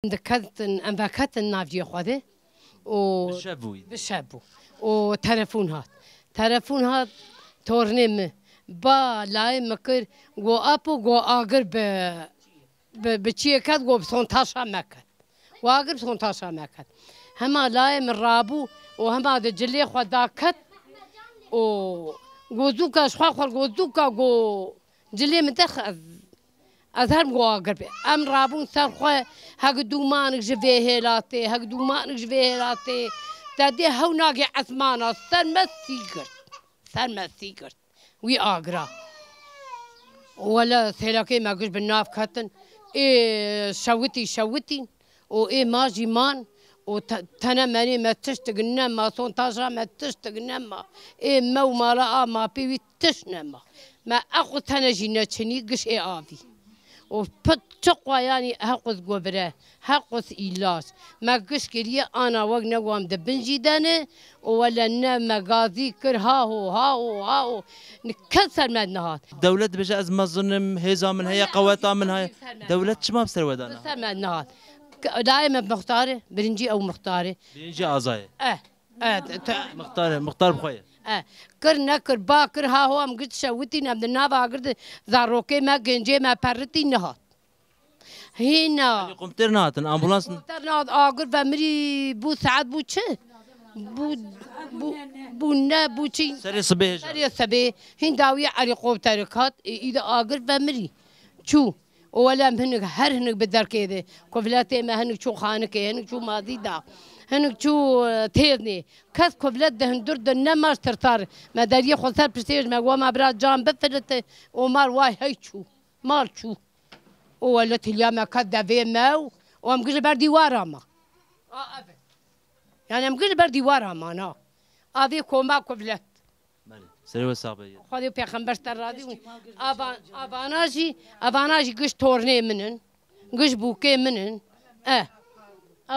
ذكرت أنفكت النافجي خذه و بالشابو وتلفونات تورنم با لاي مكر و أبو و آخر بتشيكات و بسونتاشا مكت وآخر بسونتاشا مكت هما لاي من رابو وهما دجلي خداكت و وزوكا شخوا خور وزوكا و جلي متخذ أظهر مواقف أم رابون سرخة هقدومانك جفيهلاتي هقدومانك جفيهلاتي تدي هو ناقي عثمانا سرمت سيكرت وي آقرا ولا ثلاكي ما قش بالناف كاتن إيه شوتي وإيه ماجي مان وتنا ماني ما تشتغل ما صون تاجرا ما تشتغل ما إيه مو ما لا ما بيوي تشنما ما أخو تنا جينا تشني قش إيه آفي وبتقوى يعني هقص قبره هقص إيلاس ما قش كريه أنا وقنا وام دبنجي دانه ولا نما قاضي كر هاو نكسر مدنهات دولة بجا از ما ظنم هيزا من هي قواتا من هاي دولة شما بسر ودانا نكسر مدنهات دائما بمختاره برنجي أو مختاره برنجي آزاي مختار بخويا كر باكر ها هو ام قلت شوتي نام النافا قلت زاروكي ما جنجي ما برتي نهات هنا قمتر نهاتن امبولانس قمتر نهات اقر فمري بو ساعات بو چه بو چي سري صبي هين داوية علي قوبتركات اذا اقر فمري شو ولا هنك هر هنك بدر كده كفلاتي ما هنك شو خانك هنك شو ماضي دا هنك شو تيرني كاس كفلات ده هندور ده نماش ترتار ما داري خلصار برستيج ما قوام أبراد جام بفلت ومار واي هاي شو مار شو ولا تليا ما كده في ماو وام قلت بردي وارما يعني ام قلت بردي وارما أنا أبي كوما كفلات سري وسابية خذي بيخمبر ترادي أباناجي قش تورني منن قش بوكي منن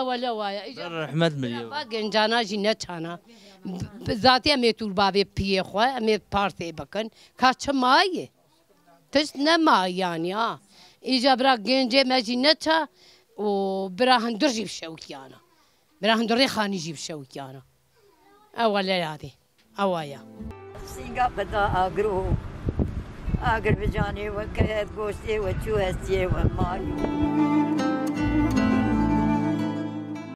ولا وايا رحمت مليون باقي جاناجي نتانا ذاتي أميتول بابي بيخوا أميت بارتي بكن كاتش ماي تسنا ماي يعني إجا برا جنجي ماجي نتا وبرا هندر جيب شوكيانا برا هندر خاني جيب شوكيانا ولا هذه أوايا سينغا بدا أغرو أغر بجاني وكيت غوشتي وچو هستي ومارو